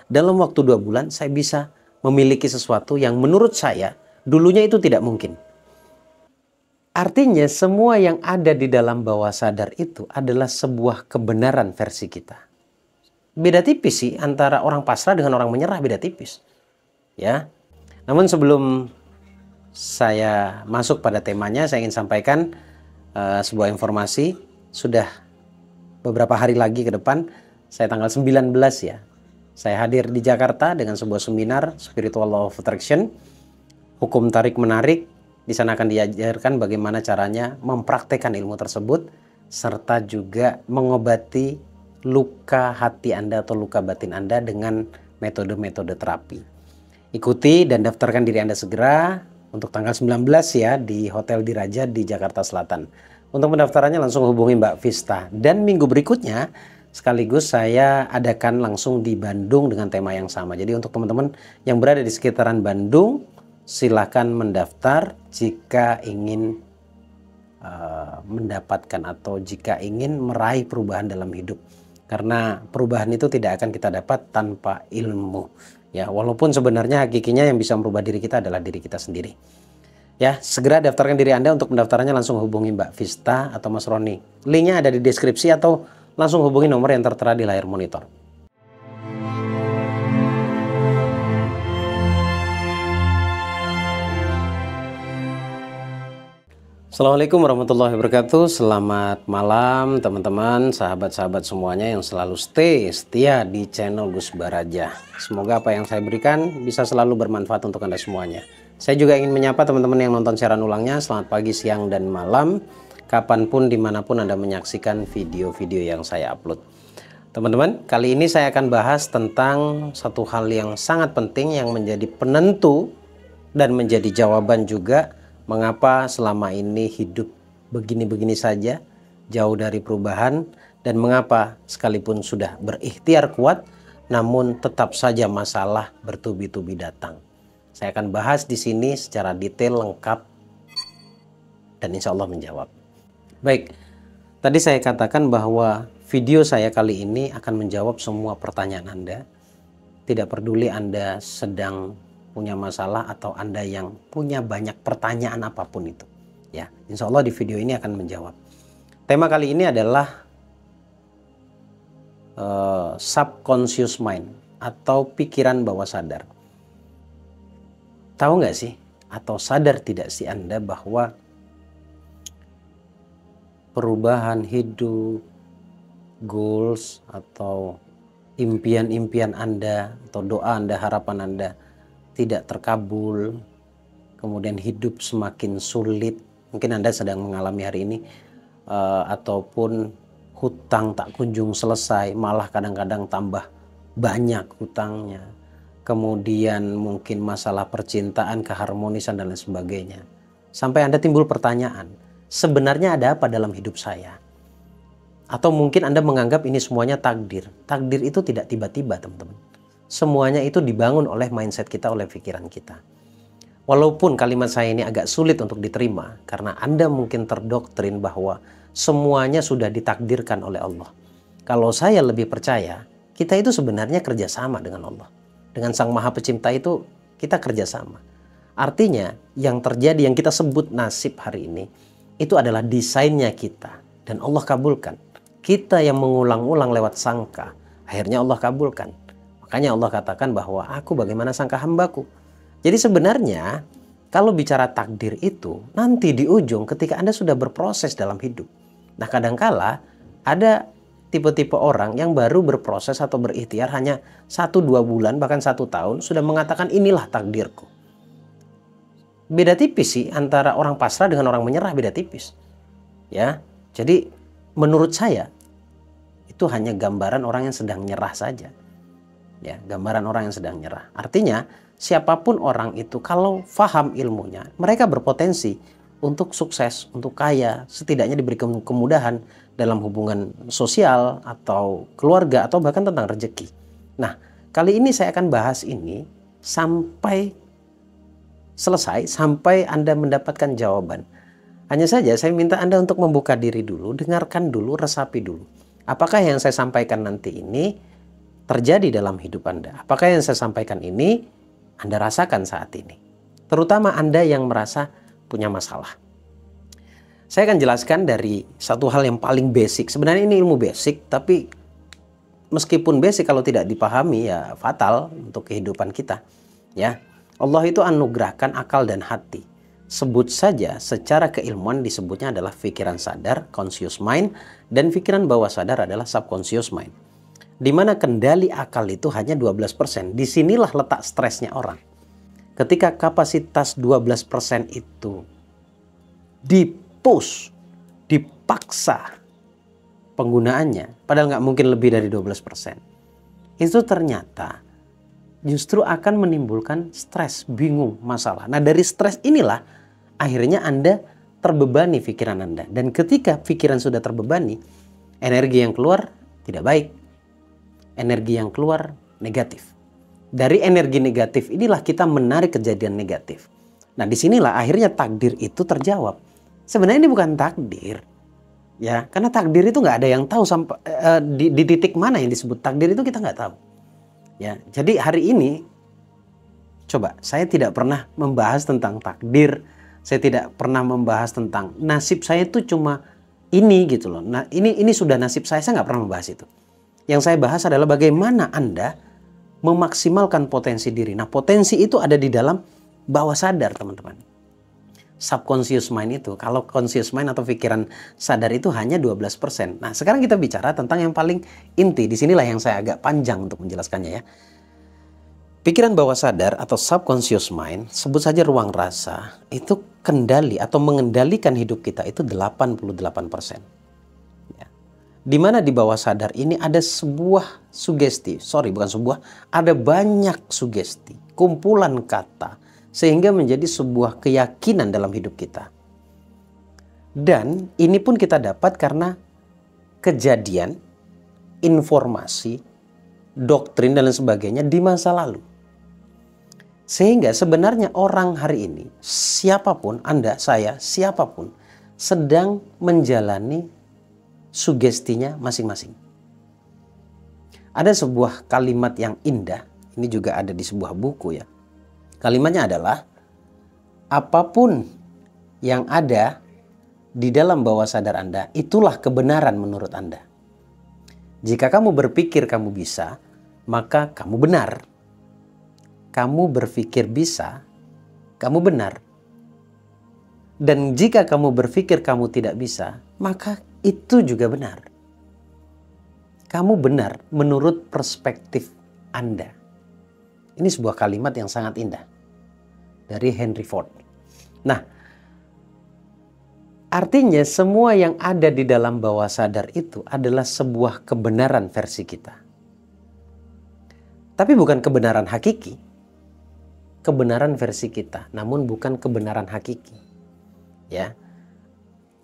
dalam waktu 2 bulan saya bisa memiliki sesuatu yang menurut saya dulunya itu tidak mungkin. Artinya semua yang ada di dalam bawah sadar itu adalah sebuah kebenaran versi kita. Beda tipis sih antara orang pasrah dengan orang menyerah, beda tipis. Ya. Namun sebelum saya masuk pada temanya, saya ingin sampaikan sebuah informasi. Sudah beberapa hari lagi ke depan, saya tanggal 19 ya, saya hadir di Jakarta dengan sebuah seminar Spiritual Law of Attraction, hukum tarik menarik. Di sana akan diajarkan bagaimana caranya mempraktekkan ilmu tersebut, serta juga mengobati luka hati Anda atau luka batin Anda dengan metode-metode terapi. Ikuti dan daftarkan diri Anda segera untuk tanggal 19 ya di Hotel Diraja di Jakarta Selatan. Untuk pendaftarannya langsung hubungi Mbak Vista. Dan minggu berikutnya sekaligus saya adakan langsung di Bandung dengan tema yang sama. Jadi untuk teman-teman yang berada di sekitaran Bandung, silakan mendaftar jika ingin mendapatkan atau jika ingin meraih perubahan dalam hidup. Karena perubahan itu tidak akan kita dapat tanpa ilmu. Ya, walaupun sebenarnya hakikinya yang bisa merubah diri kita adalah diri kita sendiri. Ya, segera daftarkan diri Anda. Untuk mendaftarnya langsung hubungi Mbak Vista atau Mas Roni. Linknya ada di deskripsi atau langsung hubungi nomor yang tertera di layar monitor. Assalamualaikum warahmatullahi wabarakatuh. Selamat malam teman-teman, sahabat-sahabat semuanya yang selalu setia di channel Gus Baraja. Semoga apa yang saya berikan bisa selalu bermanfaat untuk Anda semuanya. Saya juga ingin menyapa teman-teman yang nonton siaran ulangnya. Selamat pagi, siang, dan malam, kapanpun, dimanapun Anda menyaksikan video-video yang saya upload. Teman-teman, kali ini saya akan bahas tentang satu hal yang sangat penting yang menjadi penentu dan menjadi jawaban juga mengapa selama ini hidup begini-begini saja, jauh dari perubahan, dan mengapa sekalipun sudah berikhtiar kuat, namun tetap saja masalah bertubi-tubi datang. Saya akan bahas di sini secara detail, lengkap, dan insya Allah menjawab. Baik, tadi saya katakan bahwa video saya kali ini akan menjawab semua pertanyaan Anda. Tidak peduli Anda sedang punya masalah atau Anda yang punya banyak pertanyaan apapun itu, ya, insya Allah di video ini akan menjawab. Tema kali ini adalah subconscious mind atau pikiran bawah sadar. Tahu nggak sih atau sadar tidak sih Anda bahwa perubahan hidup, goals atau impian-impian Anda atau doa Anda, harapan Anda tidak terkabul, kemudian hidup semakin sulit, mungkin Anda sedang mengalami hari ini, ataupun hutang tak kunjung selesai, malah kadang-kadang tambah banyak hutangnya, kemudian mungkin masalah percintaan, keharmonisan, dan lain sebagainya. Sampai Anda timbul pertanyaan, sebenarnya ada apa dalam hidup saya? Atau mungkin Anda menganggap ini semuanya takdir. Takdir itu tidak tiba-tiba, teman-teman. Semuanya itu dibangun oleh mindset kita, oleh pikiran kita. Walaupun kalimat saya ini agak sulit untuk diterima, karena Anda mungkin terdoktrin bahwa semuanya sudah ditakdirkan oleh Allah. Kalau saya lebih percaya, kita itu sebenarnya kerjasama dengan Allah. Dengan Sang Maha Pencipta itu kita kerjasama. Artinya yang terjadi, yang kita sebut nasib hari ini, itu adalah desainnya kita. Dan Allah kabulkan. Kita yang mengulang-ulang lewat sangka, akhirnya Allah kabulkan. Makanya Allah katakan bahwa aku bagaimana sangka hambaku. Jadi sebenarnya kalau bicara takdir itu nanti di ujung ketika Anda sudah berproses dalam hidup. Nah kadangkala ada tipe-tipe orang yang baru berproses atau berikhtiar hanya 1-2 bulan bahkan 1 tahun sudah mengatakan inilah takdirku. Beda tipis sih antara orang pasrah dengan orang menyerah, beda tipis. Ya, jadi menurut saya itu hanya gambaran orang yang sedang nyerah saja. Ya, gambaran orang yang sedang nyerah. Artinya siapapun orang itu kalau faham ilmunya, mereka berpotensi untuk sukses, untuk kaya, setidaknya diberi kemudahan dalam hubungan sosial atau keluarga atau bahkan tentang rezeki. Nah, kali ini saya akan bahas ini sampai selesai, sampai Anda mendapatkan jawaban. Hanya saja saya minta Anda untuk membuka diri dulu, dengarkan dulu, resapi dulu. Apakah yang saya sampaikan nanti ini terjadi dalam hidup Anda. Apakah yang saya sampaikan ini Anda rasakan saat ini? Terutama Anda yang merasa punya masalah. Saya akan jelaskan dari satu hal yang paling basic. Sebenarnya ini ilmu basic, tapi meskipun basic kalau tidak dipahami ya fatal untuk kehidupan kita. Ya, Allah itu anugerahkan akal dan hati. Sebut saja secara keilmuan disebutnya adalah pikiran sadar, conscious mind, dan pikiran bawah sadar adalah subconscious mind. Di mana kendali akal itu hanya 12%. Disinilah letak stresnya orang. Ketika kapasitas 12% itu dipush, dipaksa penggunaannya, padahal nggak mungkin lebih dari 12%. Itu ternyata justru akan menimbulkan stres, bingung, masalah. Nah, dari stres inilah akhirnya Anda terbebani pikiran Anda. Dan ketika pikiran sudah terbebani, energi yang keluar tidak baik. Energi yang keluar negatif. Dari energi negatif inilah kita menarik kejadian negatif. Nah, disinilah akhirnya takdir itu terjawab. Sebenarnya ini bukan takdir. Ya, karena takdir itu nggak ada yang tahu sampai di titik mana yang disebut takdir itu kita nggak tahu. Ya, jadi hari ini coba saya tidak pernah membahas tentang takdir. Saya tidak pernah membahas tentang nasib saya itu cuma ini gitu loh. Nah, ini sudah nasib saya nggak pernah membahas itu. Yang saya bahas adalah bagaimana Anda memaksimalkan potensi diri. Nah, potensi itu ada di dalam bawah sadar, teman-teman. Subconscious mind itu, kalau conscious mind atau pikiran sadar itu hanya 12%. Nah, sekarang kita bicara tentang yang paling inti. Disinilah yang saya agak panjang untuk menjelaskannya ya. Pikiran bawah sadar atau subconscious mind, sebut saja ruang rasa, itu kendali atau mengendalikan hidup kita itu 88%. Ya. Di mana di bawah sadar ini ada sebuah sugesti, ada banyak sugesti, kumpulan kata, sehingga menjadi sebuah keyakinan dalam hidup kita. Dan ini pun kita dapat karena kejadian, informasi, doktrin dan lain sebagainya di masa lalu. Sehingga sebenarnya orang hari ini, siapapun, Anda, saya, siapapun, sedang menjalani sugestinya masing-masing. Ada sebuah kalimat yang indah, ini juga ada di sebuah buku ya. Kalimatnya adalah, apapun yang ada di dalam bawah sadar Anda, itulah kebenaran menurut Anda. Jika kamu berpikir kamu bisa, maka kamu benar. Kamu berpikir bisa, kamu benar. Dan jika kamu berpikir kamu tidak bisa, maka itu juga benar. Kamu benar menurut perspektif Anda. Ini sebuah kalimat yang sangat indah dari Henry Ford. Nah, artinya semua yang ada di dalam bawah sadar itu adalah sebuah kebenaran versi kita. Tapi bukan kebenaran hakiki. Kebenaran versi kita, namun bukan kebenaran hakiki. Ya.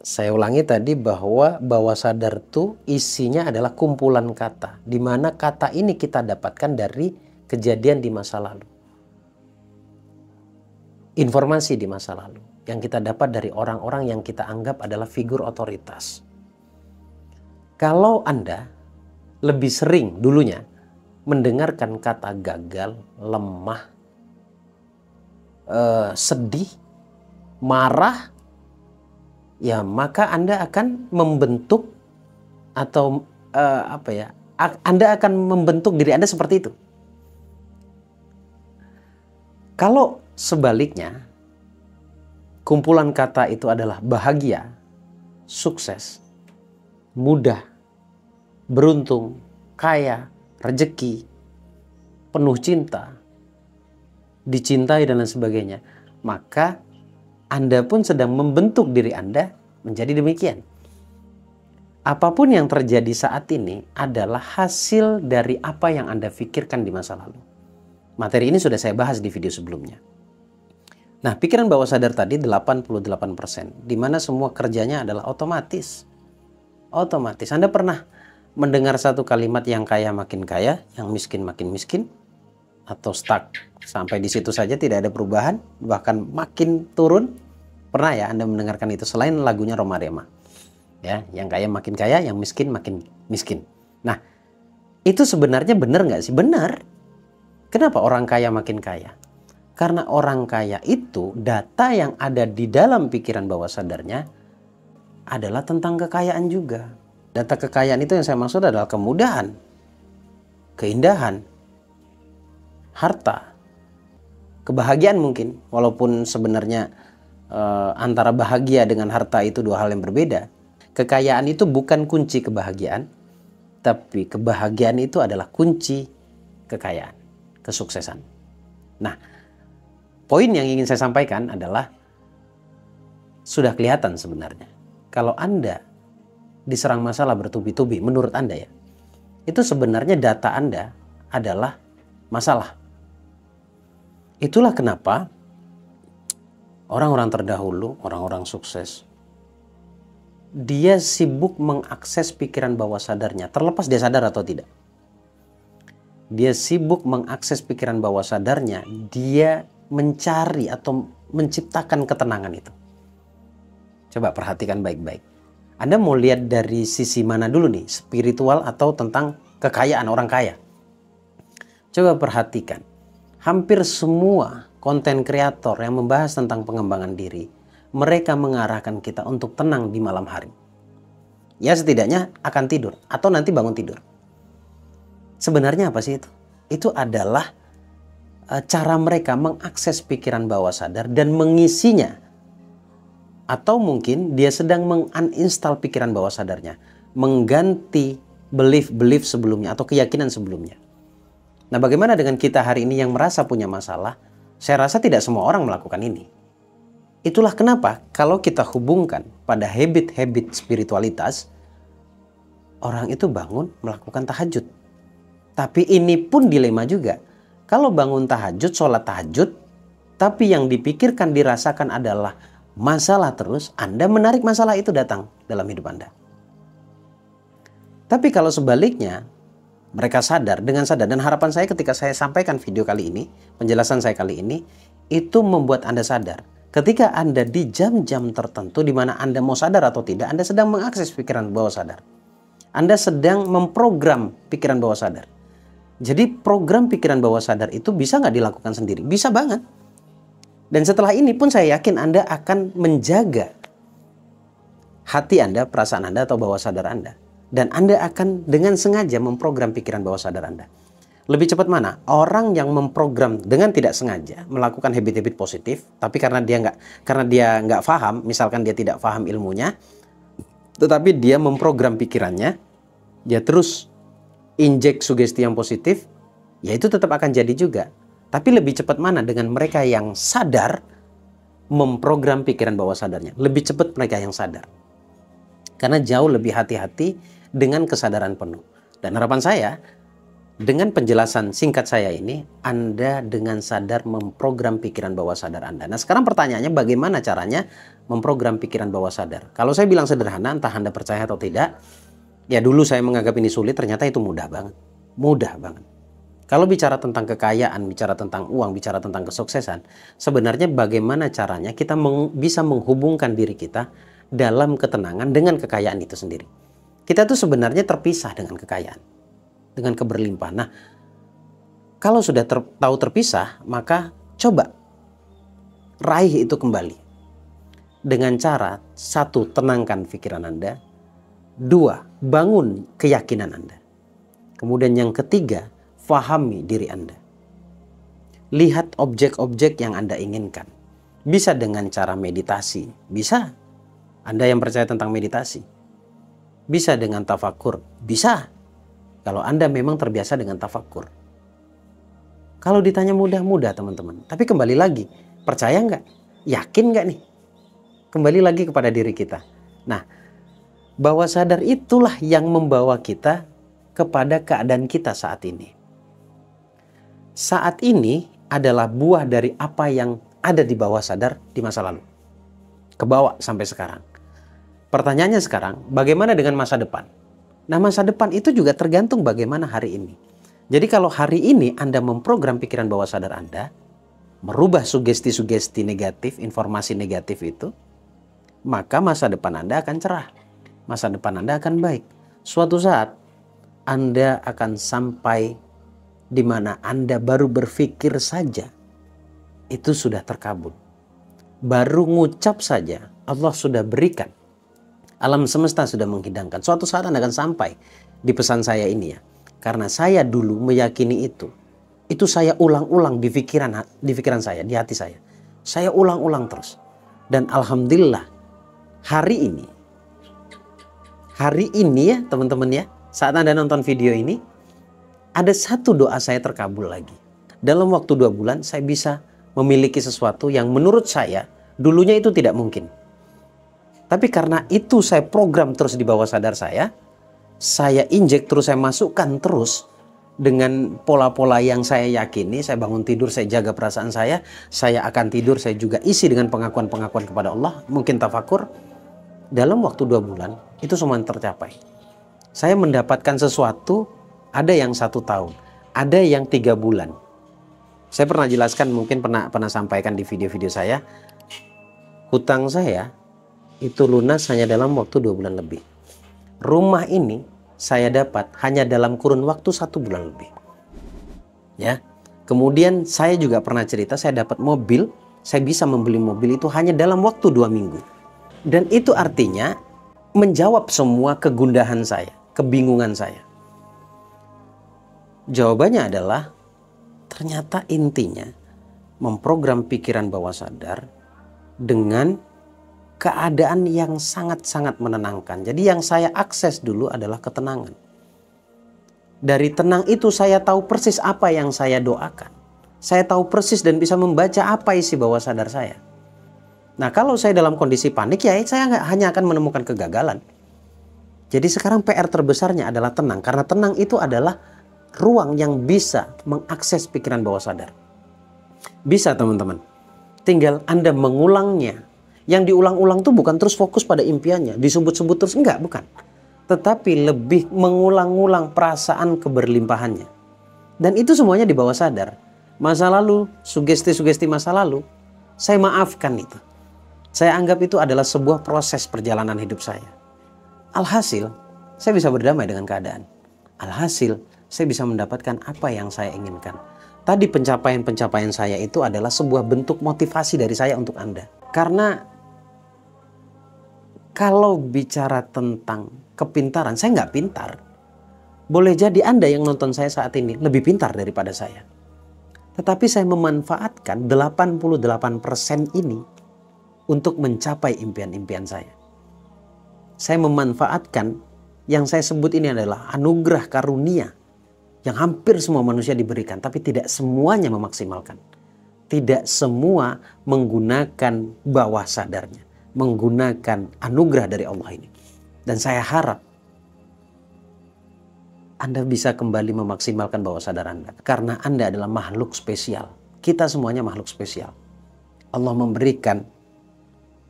Saya ulangi tadi bahwa bawah sadar itu isinya adalah kumpulan kata, di mana kata ini kita dapatkan dari kejadian di masa lalu. Informasi di masa lalu yang kita dapat dari orang-orang yang kita anggap adalah figur otoritas. Kalau Anda lebih sering dulunya mendengarkan kata gagal, lemah, sedih, marah, ya maka Anda akan membentuk atau Anda akan membentuk diri Anda seperti itu. Kalau sebaliknya, kumpulan kata itu adalah bahagia, sukses, mudah, beruntung, kaya, rezeki, penuh cinta, dicintai dan lain sebagainya, maka Anda pun sedang membentuk diri Anda menjadi demikian. Apapun yang terjadi saat ini adalah hasil dari apa yang Anda pikirkan di masa lalu. Materi ini sudah saya bahas di video sebelumnya. Nah, pikiran bawah sadar tadi 88%, di mana semua kerjanya adalah otomatis. Otomatis. Anda pernah mendengar satu kalimat yang kaya makin kaya, yang miskin makin miskin? Atau stuck sampai di situ saja tidak ada perubahan, bahkan makin turun? Pernah ya Anda mendengarkan itu selain lagunya Roma Rema? Ya, yang kaya makin kaya, yang miskin makin miskin. Nah, Itu sebenarnya benar nggak sih? Benar. Kenapa orang kaya makin kaya? Karena orang kaya itu data yang ada di dalam pikiran bawah sadarnya adalah tentang kekayaan juga. Data kekayaan itu yang saya maksud adalah kemudahan, keindahan, harta, kebahagiaan mungkin. Walaupun sebenarnya antara bahagia dengan harta itu dua hal yang berbeda. Kekayaan itu bukan kunci kebahagiaan, tapi kebahagiaan itu adalah kunci kekayaan, kesuksesan. Nah, poin yang ingin saya sampaikan adalah sudah kelihatan sebenarnya. Kalau Anda diserang masalah bertubi-tubi, menurut Anda ya, itu sebenarnya data Anda adalah masalah. Itulah kenapa orang-orang terdahulu, orang-orang sukses, dia sibuk mengakses pikiran bawah sadarnya, terlepas dia sadar atau tidak. Dia sibuk mengakses pikiran bawah sadarnya, dia mencari atau menciptakan ketenangan itu. Coba perhatikan baik-baik. Anda mau lihat dari sisi mana dulu nih, spiritual atau tentang kekayaan orang kaya? Coba perhatikan. Hampir semua konten kreator yang membahas tentang pengembangan diri, mereka mengarahkan kita untuk tenang di malam hari. Ya setidaknya akan tidur atau nanti bangun tidur. Sebenarnya apa sih itu? Itu adalah cara mereka mengakses pikiran bawah sadar dan mengisinya. Atau mungkin dia sedang menguninstall pikiran bawah sadarnya, mengganti belief sebelumnya atau keyakinan sebelumnya. Nah, bagaimana dengan kita hari ini yang merasa punya masalah? Saya rasa tidak semua orang melakukan ini. Itulah kenapa kalau kita hubungkan pada habit-habit spiritualitas, orang itu bangun melakukan tahajud. Tapi ini pun dilema juga. Kalau bangun tahajud, sholat tahajud, tapi yang dipikirkan, dirasakan adalah masalah terus, Anda menarik masalah itu datang dalam hidup Anda. Tapi kalau sebaliknya, mereka sadar, dengan sadar, dan harapan saya ketika saya sampaikan video kali ini, penjelasan saya kali ini, itu membuat Anda sadar. Ketika Anda di jam-jam tertentu di mana Anda mau sadar atau tidak, Anda sedang mengakses pikiran bawah sadar. Anda sedang memprogram pikiran bawah sadar. Jadi program pikiran bawah sadar itu bisa nggak dilakukan sendiri? Bisa banget. Dan setelah ini pun saya yakin Anda akan menjaga hati Anda, perasaan Anda atau bawah sadar Anda. Dan Anda akan dengan sengaja memprogram pikiran bawah sadar Anda. Lebih cepat mana? Orang yang memprogram dengan tidak sengaja melakukan habit-habit positif, tapi karena dia nggak paham, misalkan dia tidak paham ilmunya, tetapi dia memprogram pikirannya, dia terus injek sugesti yang positif, ya itu tetap akan jadi juga. Tapi lebih cepat mana dengan mereka yang sadar memprogram pikiran bawah sadarnya? Lebih cepat mereka yang sadar. Karena jauh lebih hati-hati dengan kesadaran penuh. Dan harapan saya, dengan penjelasan singkat saya ini, Anda dengan sadar memprogram pikiran bawah sadar Anda. Nah sekarang pertanyaannya, bagaimana caranya memprogram pikiran bawah sadar? Kalau saya bilang sederhana, entah Anda percaya atau tidak, ya dulu saya menganggap ini sulit, ternyata itu mudah banget. Mudah banget. Kalau bicara tentang kekayaan, bicara tentang uang, bicara tentang kesuksesan, sebenarnya bagaimana caranya kita bisa menghubungkan diri kita dalam ketenangan dengan kekayaan itu sendiri. Kita tuh sebenarnya terpisah dengan kekayaan, dengan keberlimpahan. Nah, kalau sudah tahu terpisah, maka coba raih itu kembali. Dengan cara, satu, tenangkan pikiran Anda. Dua, bangun keyakinan Anda. Kemudian yang ketiga, fahami diri Anda. Lihat objek-objek yang Anda inginkan. Bisa dengan cara meditasi. Bisa. Anda yang percaya tentang meditasi. Bisa dengan tafakur. Bisa. Kalau Anda memang terbiasa dengan tafakur. Kalau ditanya mudah-mudah teman-teman. Tapi kembali lagi. Percaya nggak? Yakin nggak nih? Kembali lagi kepada diri kita. Nah, bawah sadar itulah yang membawa kita kepada keadaan kita saat ini. Saat ini adalah buah dari apa yang ada di bawah sadar di masa lalu. Kebawa sampai sekarang. Pertanyaannya sekarang, bagaimana dengan masa depan? Nah, masa depan itu juga tergantung bagaimana hari ini. Jadi kalau hari ini Anda memprogram pikiran bawah sadar Anda, merubah sugesti-sugesti negatif, informasi negatif itu, maka masa depan Anda akan cerah. Masa depan Anda akan baik. Suatu saat, Anda akan sampai di mana Anda baru berpikir saja itu sudah terkabul. Baru ngucap saja Allah sudah berikan. Alam semesta sudah menghidangkan. Suatu saat Anda akan sampai di pesan saya ini ya. Karena saya dulu meyakini itu. Itu saya ulang-ulang di pikiran saya, di hati saya. Saya ulang-ulang terus. Dan alhamdulillah hari ini ya teman-teman ya, saat Anda nonton video ini, ada satu doa saya terkabul lagi. Dalam waktu 2 bulan saya bisa memiliki sesuatu yang menurut saya dulunya itu tidak mungkin. Tapi karena itu saya program terus di bawah sadar saya injek terus, saya masukkan terus dengan pola-pola yang saya yakini. Saya bangun tidur, saya jaga perasaan saya akan tidur, saya juga isi dengan pengakuan-pengakuan kepada Allah, mungkin tafakur. Dalam waktu 2 bulan itu semua tercapai. Saya mendapatkan sesuatu, ada yang 1 tahun, ada yang 3 bulan. Saya pernah jelaskan, mungkin pernah sampaikan di video-video saya, hutang saya itu lunas hanya dalam waktu 2 bulan lebih. Rumah ini saya dapat hanya dalam kurun waktu 1 bulan lebih. Ya. Kemudian saya juga pernah cerita, saya dapat mobil, saya bisa membeli mobil itu hanya dalam waktu 2 minggu. Dan itu artinya menjawab semua kegundahan saya, kebingungan saya. Jawabannya adalah ternyata intinya memprogram pikiran bawah sadar dengan keadaan yang sangat-sangat menenangkan. Jadi yang saya akses dulu adalah ketenangan. Dari tenang itu saya tahu persis apa yang saya doakan. Saya tahu persis dan bisa membaca apa isi bawah sadar saya. Nah kalau saya dalam kondisi panik ya saya hanya akan menemukan kegagalan. Jadi sekarang PR terbesarnya adalah tenang. Karena tenang itu adalah ruang yang bisa mengakses pikiran bawah sadar. Bisa teman-teman. Tinggal Anda mengulangnya. Yang diulang-ulang itu bukan terus fokus pada impiannya. Disebut-sebut terus. Enggak, bukan. Tetapi lebih mengulang-ulang perasaan keberlimpahannya. Dan itu semuanya di bawah sadar. Masa lalu, sugesti-sugesti masa lalu, saya maafkan itu. Saya anggap itu adalah sebuah proses perjalanan hidup saya. Alhasil, saya bisa berdamai dengan keadaan. Alhasil, saya bisa mendapatkan apa yang saya inginkan. Tadi pencapaian-pencapaian saya itu adalah sebuah bentuk motivasi dari saya untuk Anda. Karena kalau bicara tentang kepintaran, saya nggak pintar. Boleh jadi Anda yang nonton saya saat ini lebih pintar daripada saya. Tetapi saya memanfaatkan 88% ini untuk mencapai impian-impian saya. Saya memanfaatkan yang saya sebut ini adalah anugerah karunia yang hampir semua manusia diberikan, tapi tidak semuanya memaksimalkan. Tidak semua menggunakan bawah sadarnya, menggunakan anugerah dari Allah ini. Dan saya harap Anda bisa kembali memaksimalkan bawah sadar Anda. Karena Anda adalah makhluk spesial. Kita semuanya makhluk spesial. Allah memberikan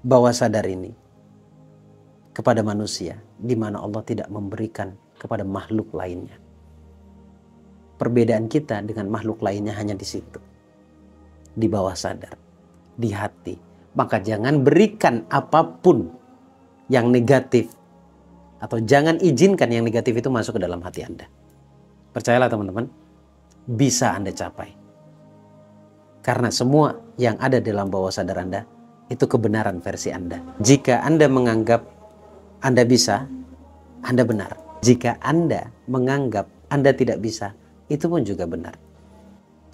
bawah sadar ini kepada manusia, di mana Allah tidak memberikan kepada makhluk lainnya. Perbedaan kita dengan makhluk lainnya hanya di situ. Di bawah sadar, di hati. Maka jangan berikan apapun yang negatif, atau jangan izinkan yang negatif itu masuk ke dalam hati Anda. Percayalah teman-teman, bisa Anda capai. Karena semua yang ada dalam bawah sadar Anda, itu kebenaran versi Anda. Jika Anda menganggap Anda bisa, Anda benar. Jika Anda menganggap Anda tidak bisa, itu pun juga benar.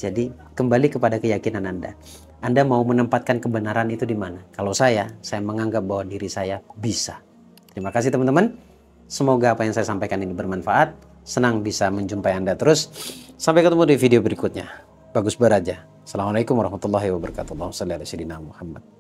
Jadi kembali kepada keyakinan Anda. Anda mau menempatkan kebenaran itu di mana? Kalau saya menganggap bahwa diri saya bisa. Terima kasih teman-teman. Semoga apa yang saya sampaikan ini bermanfaat. Senang bisa menjumpai Anda terus. Sampai ketemu di video berikutnya. Bagus Baraja. Assalamualaikum warahmatullahi wabarakatuh. Allahumma shalli ala sayyidina Muhammad.